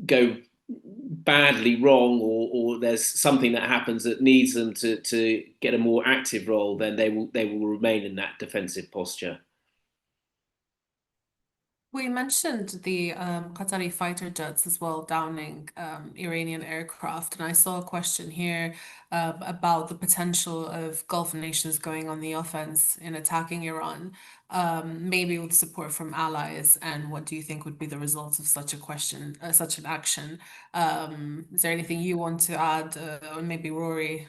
go badly wrong, or there's something that happens that needs them to get a more active role, then they will remain in that defensive posture. We mentioned the Qatari fighter jets as well downing Iranian aircraft, and I saw a question here about the potential of Gulf nations going on the offense in attacking Iran, maybe with support from allies. And what do you think would be the results of such an action? Is there anything you want to add, or maybe Rory?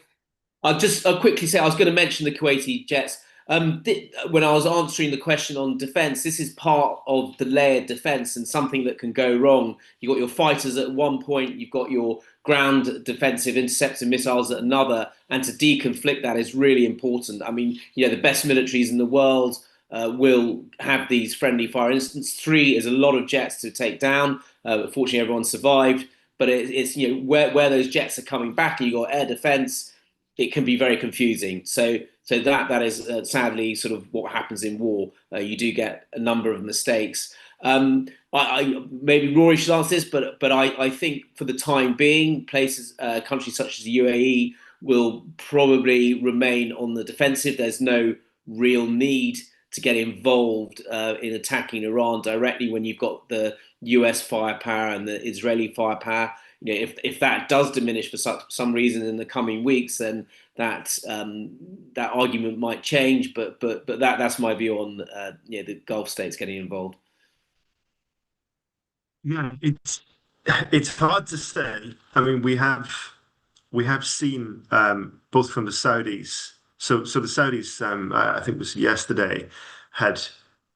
I'll quickly say I was going to mention the Kuwaiti jets. When I was answering the question on defense, this is part of the layered defense and something that can go wrong. You've got your fighters at one point, you've got your ground defensive interceptor missiles at another, and to deconflict that is really important. I mean, the best militaries in the world will have these friendly fire incidents. 3 is a lot of jets to take down. Fortunately, everyone survived. But it's where those jets are coming back and you've got air defense, it can be very confusing. So So that is sadly sort of what happens in war. You do get a number of mistakes. Maybe Rory should answer this, but I think for the time being, countries such as the UAE will probably remain on the defensive. There's no real need to get involved in attacking Iran directly when you've got the US firepower and the Israeli firepower. If that does diminish for some reason in the coming weeks, then that argument might change. But that's my view on the Gulf states getting involved. Yeah, it's hard to say. I mean, we have seen both from the Saudis. So the Saudis, I think it was yesterday, had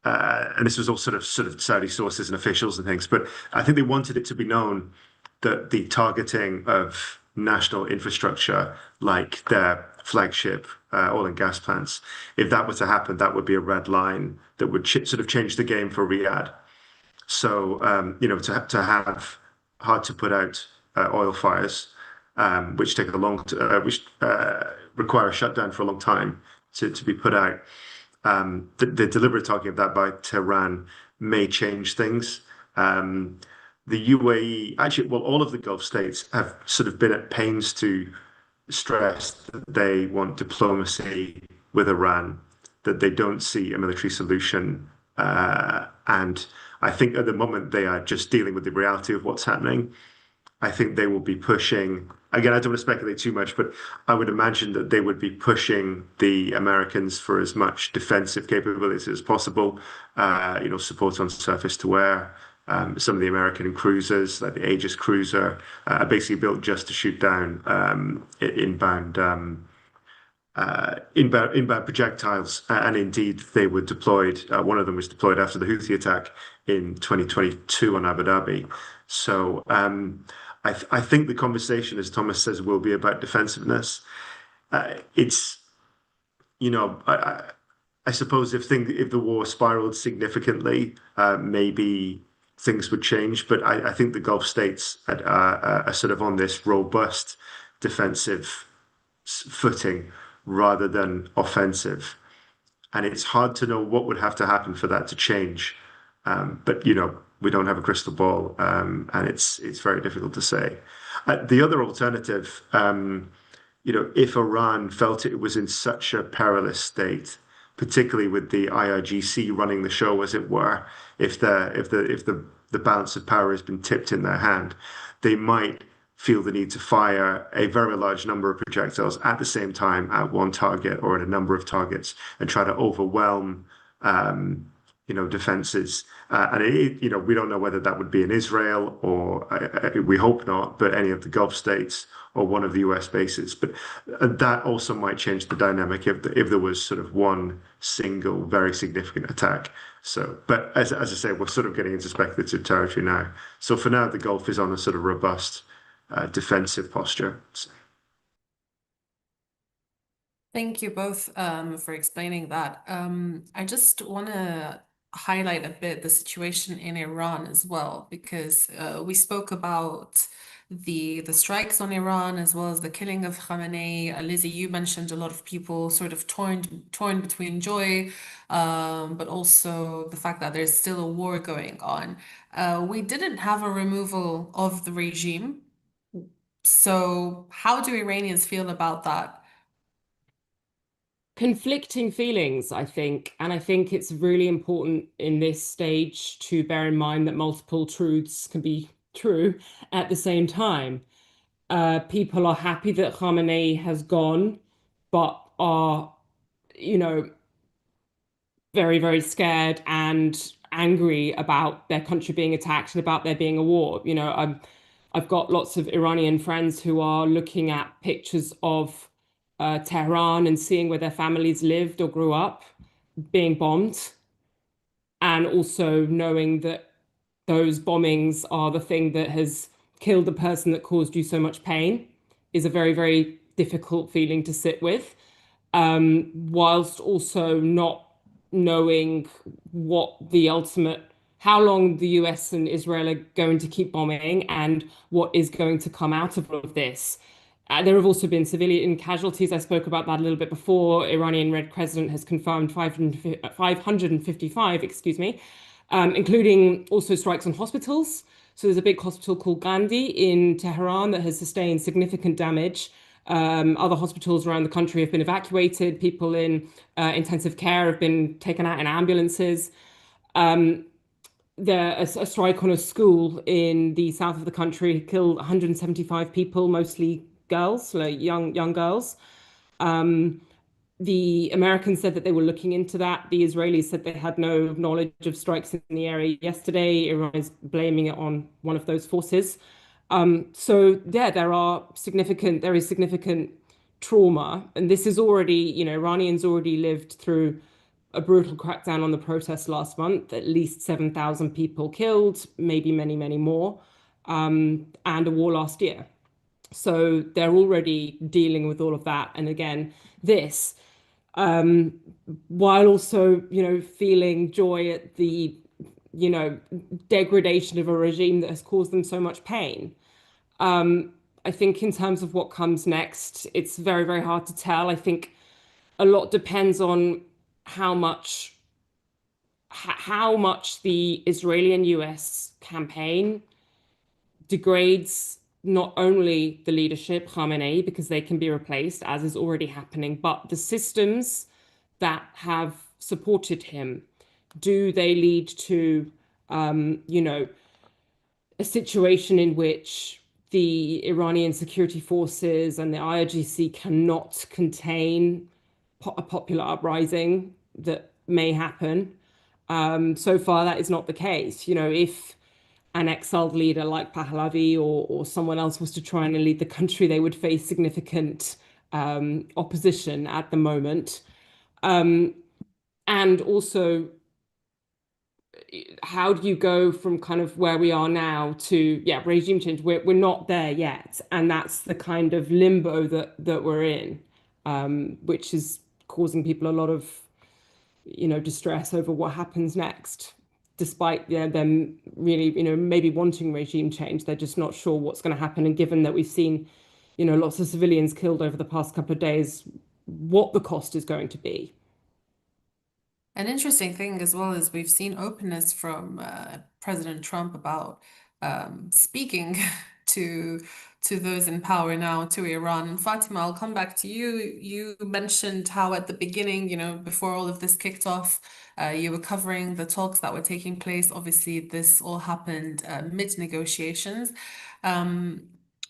and this was all sort of Saudi sources and officials and things, but I think they wanted it to be known that the targeting of national infrastructure, like their flagship oil and gas plants, if that were to happen, that would be a red line that would sort of change the game for Riyadh. So to have hard to put out oil fires, which take which require a shutdown for a long time to be put out. The deliberate targeting of that by Tehran may change things. The UAE, actually, well, all of the Gulf states have sort of been at pains to stress that they want diplomacy with Iran, that they don't see a military solution. And I think at the moment they are just dealing with the reality of what's happening. I think they will be pushing, again, I don't want to speculate too much, but I would imagine that they would be pushing the Americans for as much defensive capability as possible, support on surface to air. Some of the American cruisers, like the Aegis cruiser, are basically built just to shoot down inbound projectiles, and indeed they were deployed. One of them was deployed after the Houthi attack in 2022 on Abu Dhabi. So I think the conversation, as Thomas says, will be about defensiveness. It's I suppose if the war spiraled significantly, maybe things would change. But I think the Gulf states are sort of on this robust defensive footing rather than offensive. And it's hard to know what would have to happen for that to change. But we don't have a crystal ball, and it's very difficult to say. The other alternative, if Iran felt it was in such a perilous state, particularly with the IRGC running the show, as it were, if the balance of power has been tipped in their hand, they might feel the need to fire a very large number of projectiles at the same time at one target or at a number of targets and try to overwhelm defenses. And we don't know whether that would be in Israel or we hope not, but any of the Gulf states or one of the US bases. But that also might change the dynamic if there was sort of one single very significant attack. So, but as I say, we're sort of getting into speculative territory now. So for now, the Gulf is on a sort of robust defensive posture. Thank you both for explaining that. I just want to highlight a bit the situation in Iran as well, because we spoke about the strikes on Iran as well as the killing of Khamenei. Lizzie, you mentioned a lot of people sort of torn between joy, but also the fact that there's still a war going on. We didn't have a removal of the regime. So how do Iranians feel about that? Conflicting feelings, I think. And I think it's really important in this stage to bear in mind that multiple truths can be true at the same time. People are happy that Khamenei has gone, but are, very, very scared and angry about their country being attacked and about there being a war. I've got lots of Iranian friends who are looking at pictures of Tehran and seeing where their families lived or grew up being bombed, and also knowing that those bombings are the thing that has killed the person that caused you so much pain is a very, very difficult feeling to sit with, whilst also not knowing how long the US and Israel are going to keep bombing and what is going to come out of all of this. There have also been civilian casualties. I spoke about that a little bit before. Iranian Red Crescent has confirmed 555, excuse me, including also strikes on hospitals. So there's a big hospital called Gandhi in Tehran that has sustained significant damage. Other hospitals around the country have been evacuated. People in intensive care have been taken out in ambulances. A strike on a school in the south of the country killed 175 people, mostly girls, like young girls. The Americans said that they were looking into that. The Israelis said they had no knowledge of strikes in the area yesterday. Iran is blaming it on one of those forces. So yeah, there is significant trauma, and this is already, Iranians already lived through a brutal crackdown on the protests last month, at least 7,000 people killed, maybe many, many more, and a war last year. So they're already dealing with all of that. And again, this, while also, feeling joy at the, degradation of a regime that has caused them so much pain. I think in terms of what comes next, it's very, very hard to tell. I think a lot depends on how much the Israeli and US campaign degrades not only the leadership, Khamenei, because they can be replaced, as is already happening, but the systems that have supported him. Do they lead to, a situation in which the Iranian security forces and the IRGC cannot contain a popular uprising that may happen? So far, that is not the case. If an exiled leader like Pahlavi or someone else was to try and lead the country, they would face significant opposition at the moment. And also, how do you go from kind of where we are now to regime change? We're not there yet, and that's the kind of limbo that we're in, which is causing people a lot of distress over what happens next. Despite them really maybe wanting regime change, they're just not sure what's going to happen. And given that we've seen lots of civilians killed over the past couple of days, what the cost is going to be. An interesting thing as well is we've seen openness from President Trump about speaking to those in power now, to Iran. And Fatima, I'll come back to you. You mentioned how at the beginning, before all of this kicked off, you were covering the talks that were taking place. Obviously, this all happened mid-negotiations.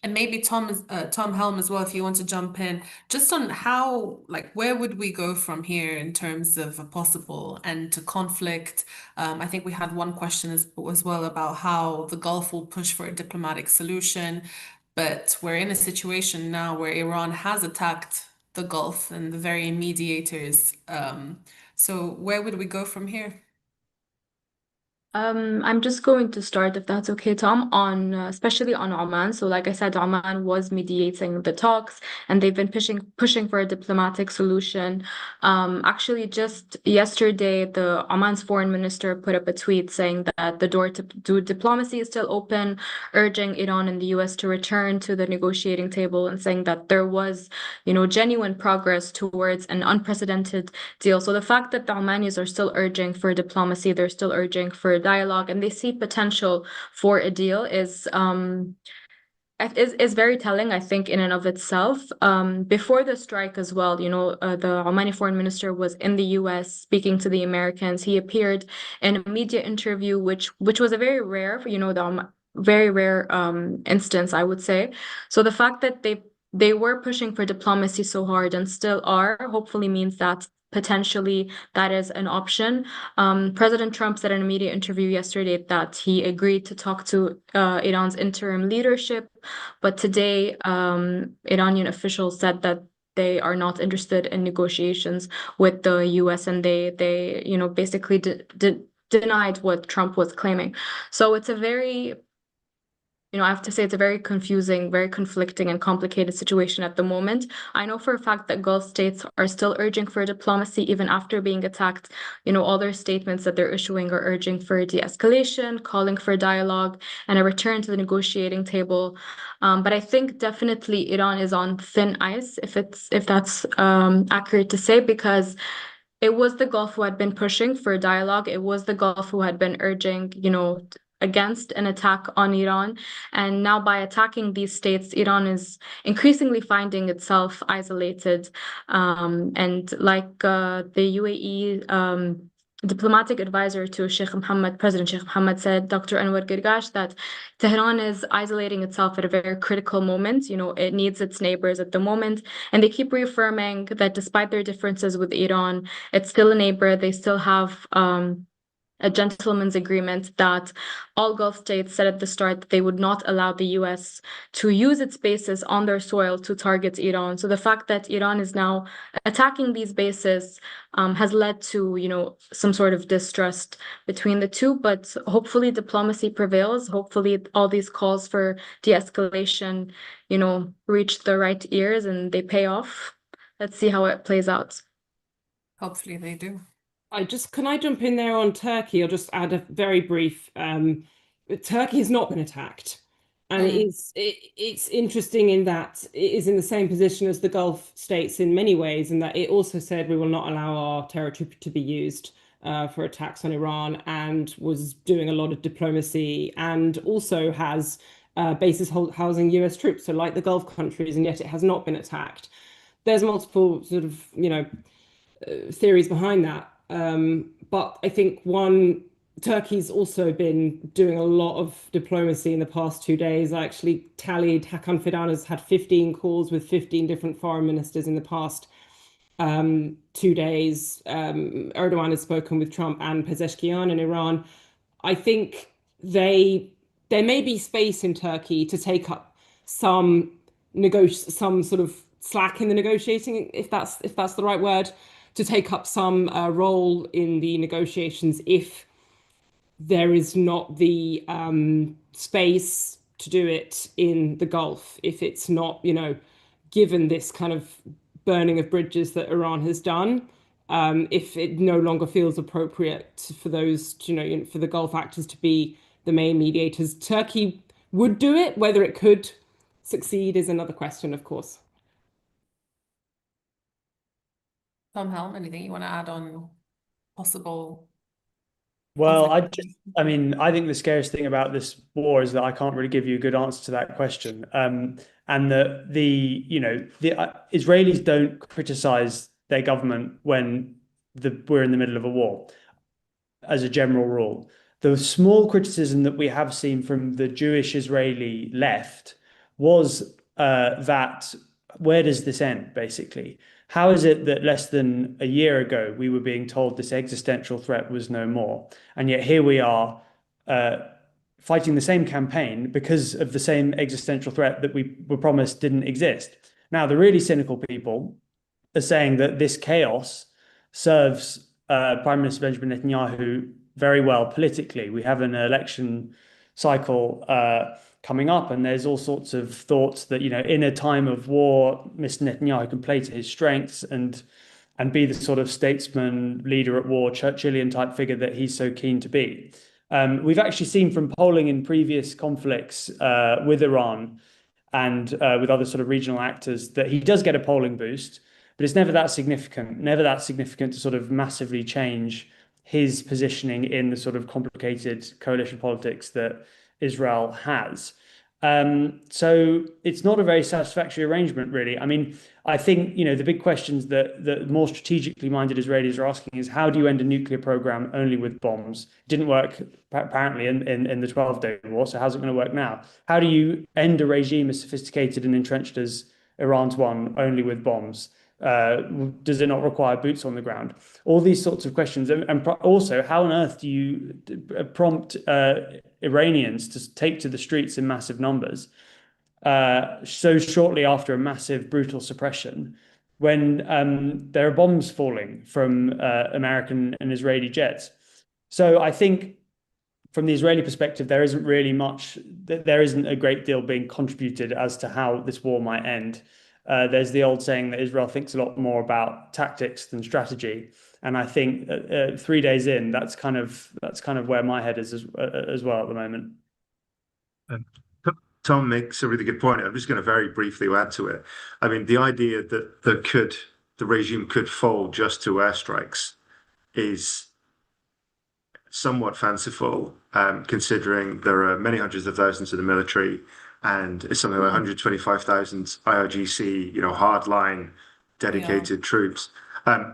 And maybe Tom Helm as well, if you want to jump in, just on how, where would we go from here in terms of a possible end to conflict? I think we had one question as well about how the Gulf will push for a diplomatic solution, but we're in a situation now where Iran has attacked the Gulf and the very mediators. So where would we go from here? I'm just going to start, if that's okay, Tom, on especially on Oman. So, like I said, Oman was mediating the talks, and they've been pushing for a diplomatic solution. Actually, just yesterday, the Oman's foreign minister put up a tweet saying that the door to diplomacy is still open, urging Iran and the US to return to the negotiating table, and saying that there was, genuine progress towards an unprecedented deal. So the fact that the Omanis are still urging for diplomacy, they're still urging for dialogue, and they see potential for a deal is very telling, I think, in and of itself. Before the strike as well, the Omani foreign minister was in the US speaking to the Americans. He appeared in a media interview, which was a very rare, very rare instance, I would say. So the fact that they were pushing for diplomacy so hard and still are, hopefully means that potentially that is an option. President Trump said in a media interview yesterday that he agreed to talk to Iran's interim leadership, but today Iranian officials said that they are not interested in negotiations with the US, and they basically denied what Trump was claiming. So it's a very I have to say it's a very confusing, very conflicting and complicated situation at the moment. I know for a fact that Gulf states are still urging for diplomacy even after being attacked. All their statements that they're issuing are urging for de-escalation, calling for dialogue, and a return to the negotiating table. But I think definitely Iran is on thin ice, if that's accurate to say, because it was the Gulf who had been pushing for dialogue. It was the Gulf who had been urging, against an attack on Iran. And now by attacking these states, Iran is increasingly finding itself isolated. And like the UAE diplomatic advisor to President Sheikh Mohammed said, Dr. Anwar Girgash, that Tehran is isolating itself at a very critical moment. It needs its neighbors at the moment. And they keep reaffirming that despite their differences with Iran, it's still a neighbor. They still have a gentleman's agreement that all Gulf states said at the start that they would not allow the US to use its bases on their soil to target Iran. So the fact that Iran is now attacking these bases has led to, some sort of distrust between the two. But hopefully diplomacy prevails. Hopefully all these calls for de-escalation, reach the right ears and they pay off. Let's see how it plays out. Hopefully they do. Can I jump in there on Turkey? I'll just add a very brief. Turkey has not been attacked, and it's interesting in that it is in the same position as the Gulf states in many ways, in that it also said we will not allow our territory to be used for attacks on Iran, and was doing a lot of diplomacy, and also has bases housing US troops, so like the Gulf countries, and yet it has not been attacked. There's multiple sort of theories behind that. But I think Turkey's also been doing a lot of diplomacy in the past 2 days. I actually tallied, Hakan Fidan has had 15 calls with 15 different foreign ministers in the past 2 days. Erdogan has spoken with Trump and Pezeshkian in Iran. I think there may be space in Turkey to take up some sort of slack in the negotiating, if that's the right word, to take up some role in the negotiations if there is not the space to do it in the Gulf, if it's not, given this kind of burning of bridges that Iran has done, if it no longer feels appropriate for those, for the Gulf actors to be the main mediators. Turkey would do it. Whether it could succeed is another question, of course. Tom Helm, anything you want to add on possible? Well, I think the scariest thing about this war is that I can't really give you a good answer to that question. And that the Israelis don't criticize their government when we're in the middle of a war, as a general rule. The small criticism that we have seen from the Jewish Israeli left was that where does this end, basically? How is it that less than a year ago we were being told this existential threat was no more, and yet here we are fighting the same campaign because of the same existential threat that we were promised didn't exist? Now, the really cynical people are saying that this chaos serves Prime Minister Benjamin Netanyahu very well politically. We have an election cycle coming up, and there's all sorts of thoughts that, in a time of war, Mr. Netanyahu can play to his strengths and be the sort of statesman, leader at war, Churchillian type figure that he's so keen to be. We've actually seen from polling in previous conflicts with Iran and with other sort of regional actors that he does get a polling boost, but it's never that significant to sort of massively change his positioning in the sort of complicated coalition politics that Israel has. So it's not a very satisfactory arrangement, really. I mean, I think, the big questions that the more strategically minded Israelis are asking is, how do you end a nuclear program only with bombs? It didn't work, apparently, in the 12-day war, so how's it going to work now? How do you end a regime as sophisticated and entrenched as Iran's one only with bombs? Does it not require boots on the ground? All these sorts of questions. And also, how on earth do you prompt Iranians to take to the streets in massive numbers so shortly after a massive, brutal suppression when there are bombs falling from American and Israeli jets? So I think from the Israeli perspective, there isn't really much, there isn't a great deal being contributed as to how this war might end. There's the old saying that Israel thinks a lot more about tactics than strategy, and I think 3 days in, that's kind of where my head is as well at the moment. Tom makes a really good point. I'm just going to very briefly add to it. I mean, the idea that the regime could fall just to airstrikes is somewhat fanciful, considering there are many hundreds of thousands in the military and it's something like 125,000 IRGC, hardline dedicated troops.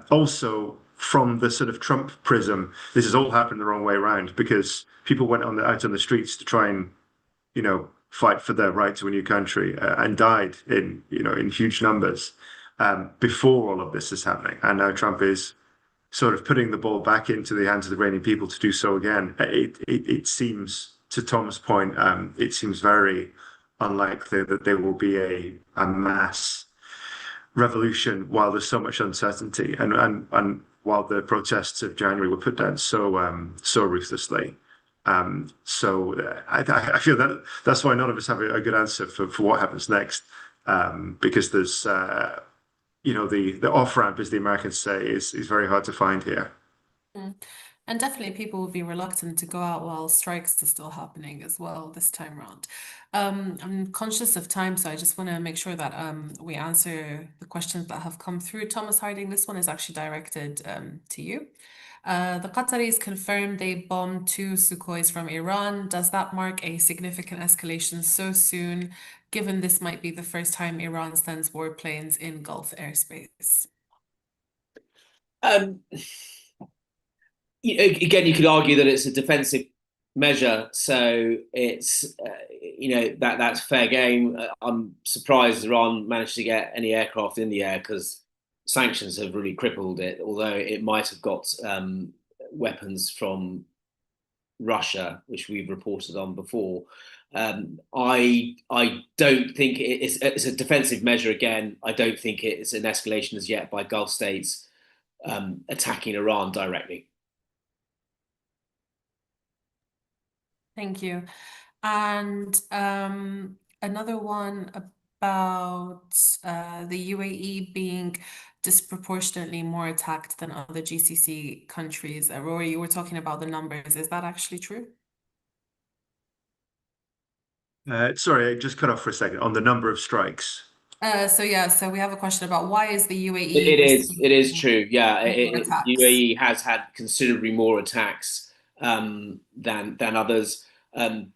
Also, from the sort of Trump prism, this has all happened the wrong way around because people went out on the streets to try and fight for their right to a new country and died in huge numbers before all of this is happening. And now Trump is sort of putting the ball back into the hands of the Iranian people to do so again. It seems, to Tom's point, it seems very unlikely that there will be a mass revolution while there's so much uncertainty and while the protests of January were put down so ruthlessly. So I feel that's why none of us have a good answer for what happens next, because there's the off ramp, as the Americans say, is very hard to find here. And definitely people will be reluctant to go out while strikes are still happening as well this time around. I'm conscious of time, so I just want to make sure that we answer the questions that have come through. Thomas Harding, this one is actually directed to you. The Qataris confirmed they bombed 2 Sukhois from Iran. Does that mark a significant escalation so soon, given this might be the first time Iran sends warplanes in Gulf airspace? Again, you could argue that it's a defensive measure, so it's that's fair game. I'm surprised Iran managed to get any aircraft in the air because sanctions have really crippled it. Although it might have got weapons from Russia, which we've reported on before. I don't think it's a defensive measure. Again, I don't think it's an escalation as yet by Gulf states attacking Iran directly. Thank you. And another one about the UAE being disproportionately more attacked than other GCC countries. Rory, you were talking about the numbers. Is that actually true? Sorry, I just cut off for a second on the number of strikes. So we have a question about why is the UAE It is true. Yeah, attacks? UAE has had considerably more attacks than others.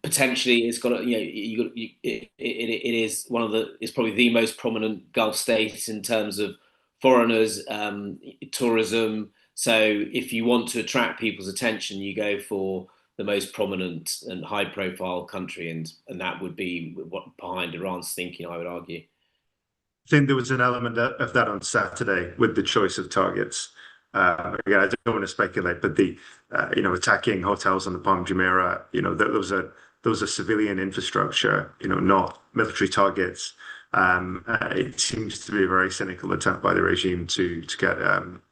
Potentially, it's got it is one of it's probably the most prominent Gulf state in terms of foreigners, tourism. So if you want to attract people's attention, you go for the most prominent and high-profile country, and that would be what behind Iran's thinking, I would argue. I think there was an element of that on Saturday with the choice of targets. Again, I don't want to speculate, but the attacking hotels on the Palm Jumeirah, those are civilian infrastructure, not military targets. It seems to be a very cynical attempt by the regime to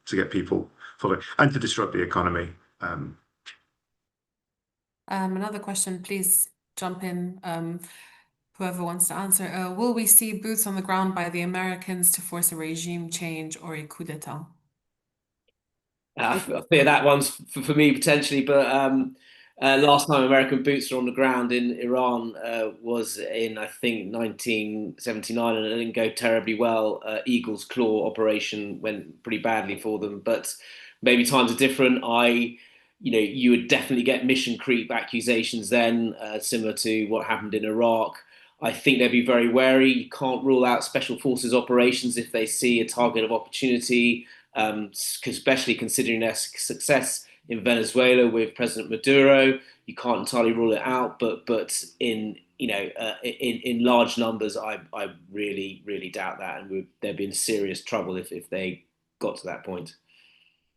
get people following and to disrupt the economy. Another question, please jump in. Whoever wants to answer. Will we see boots on the ground by the Americans to force a regime change or a coup d'etat? I fear that one's for me potentially, but last time American boots were on the ground in Iran was in, I think, 1979, and it didn't go terribly well. Eagle's Claw operation went pretty badly for them, but maybe times are different. You would definitely get mission creep accusations then, similar to what happened in Iraq. I think they'd be very wary. You can't rule out special forces operations if they see a target of opportunity, especially considering their success in Venezuela with President Maduro. You can't entirely rule it out, but in large numbers, I really doubt that, and they'd be in serious trouble if they got to that point.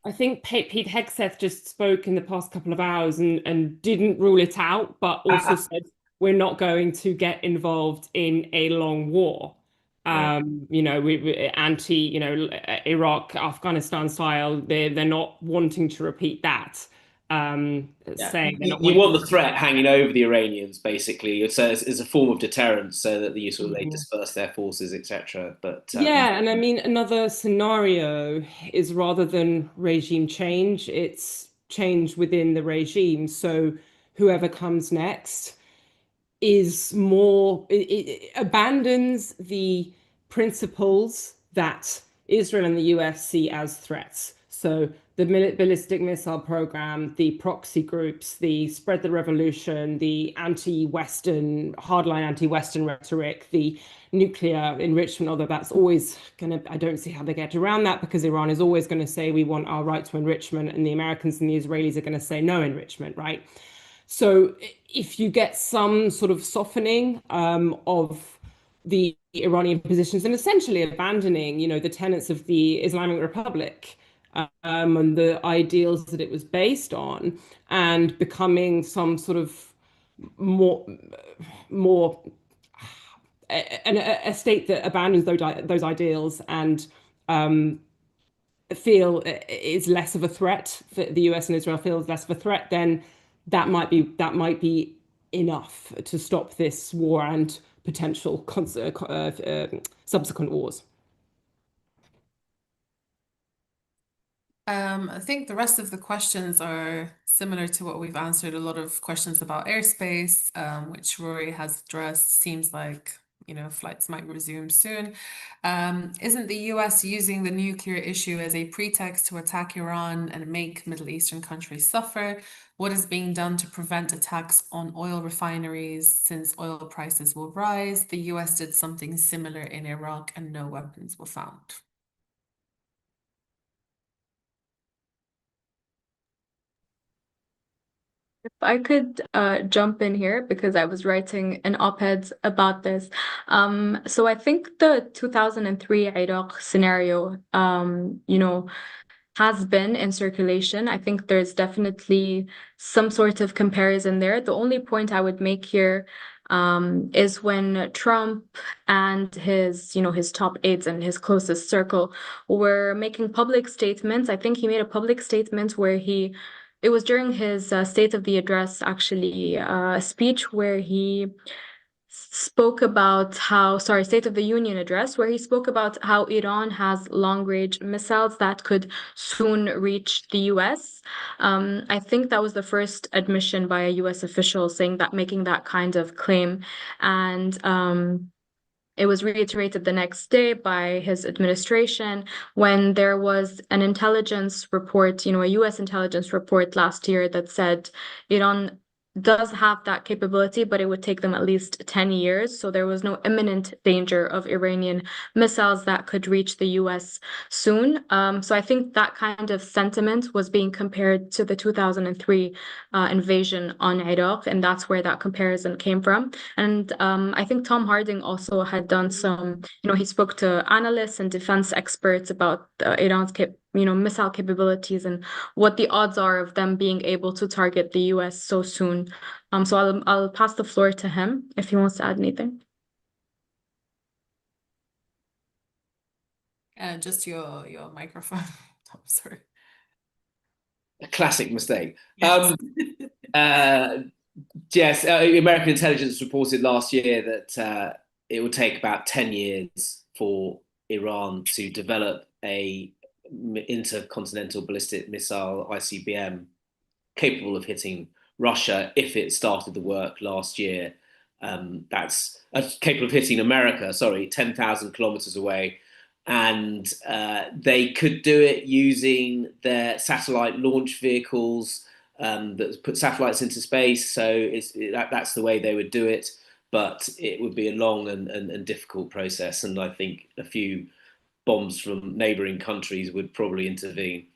I think Pete Hegseth just spoke in the past couple of hours and didn't rule it out, but also said we're not going to get involved in a long war. We anti, Iraq, Afghanistan style. They're not wanting to repeat that. saying they're not You wanting want the threat hanging over the Iranians, basically. So it's a form of deterrence, so that they disperse their forces, etc. But yeah, and I mean, another scenario is rather than regime change, it's change within the regime. So whoever comes next is more, it abandons the principles that Israel and the US see as threats. So the ballistic missile program, the proxy groups, the spread the revolution, the anti-Western, hardline anti-Western rhetoric, the nuclear enrichment, although that's always going to, I don't see how they get around that, because Iran is always going to say we want our right to enrichment, and the Americans and the Israelis are going to say no enrichment, right? So if you get some sort of softening of the Iranian positions and essentially abandoning, the tenets of the Islamic Republic and the ideals that it was based on, and becoming some sort of more a state that abandons those ideals and feel is less of a threat, the US and Israel feels less of a threat, then that might be enough to stop this war and potential subsequent wars. I think the rest of the questions are similar to what we've answered. A lot of questions about airspace, which Rory has addressed. Seems like, flights might resume soon. Isn't the US using the nuclear issue as a pretext to attack Iran and make Middle Eastern countries suffer? What is being done to prevent attacks on oil refineries, since oil prices will rise? The US did something similar in Iraq and no weapons were found. If I could jump in here, because I was writing an op-ed about this. So I think the 2003 Iraq scenario, has been in circulation. I think there's definitely some sort of comparison there. The only point I would make here is when Trump and his top aides and his closest circle were making public statements. I think he made a public statement where it was during his State of the Address, actually, speech where he spoke about State of the Union address, where he spoke about how Iran has long-range missiles that could soon reach the US. I think that was the first admission by a US official making that kind of claim. And it was reiterated the next day by his administration when there was an intelligence report, a US intelligence report last year that said Iran does have that capability, but it would take them at least 10 years. So there was no imminent danger of Iranian missiles that could reach the US soon. So I think that kind of sentiment was being compared to the 2003 invasion on Iraq, and that's where that comparison came from. And I think Tom Harding also had done some, he spoke to analysts and defense experts about Iran's missile capabilities and what the odds are of them being able to target the US so soon. So I'll pass the floor to him if he wants to add anything. Just your microphone. I'm sorry. a classic mistake. Yes. Yes, American intelligence reported last year that it would take about 10 years for Iran to develop a intercontinental ballistic missile, ICBM, capable of hitting Russia if it started the work last year. That's capable of hitting America, 10,000 kilometers away. And they could do it using their satellite launch vehicles that put satellites into space. So that's the way they would do it. But it would be a long and difficult process. And I think a few bombs from neighboring countries would probably intervene.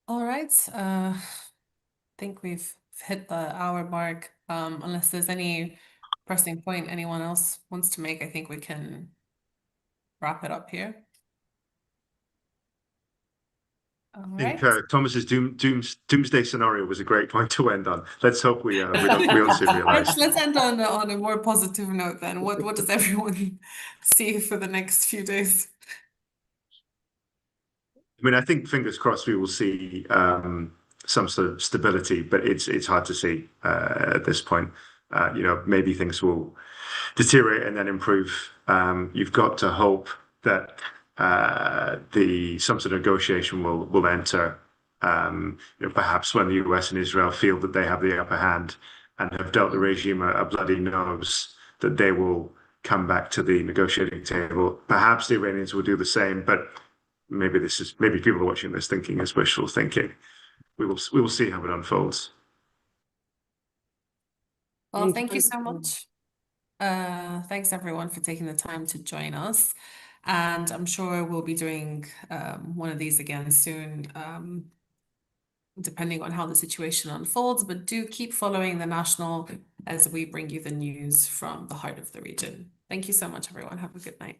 All right. I think we've hit the hour mark. Unless there's any pressing point anyone else wants to make, I think we can wrap it up here. All I think right. Thomas's doomsday scenario was a great point to end on. Let's hope we don't soon realize. Let's end on a more positive note then. What does everyone see for the next few days? I mean, I think fingers crossed we will see some sort of stability, but it's hard to see at this point. Maybe things will deteriorate and then improve. You've got to hope that some sort of negotiation will enter. Perhaps when the US and Israel feel that they have the upper hand and have dealt the regime a bloody nose, that they will come back to the negotiating table. Perhaps the Iranians will do the same, but maybe people are watching this thinking is wishful thinking. We will see how it unfolds. Well, thank you so much. Thanks everyone for taking the time to join us. And I'm sure we'll be doing one of these again soon, depending on how the situation unfolds. But do keep following The National as we bring you the news from the heart of the region. Thank you so much, everyone. Have a good night.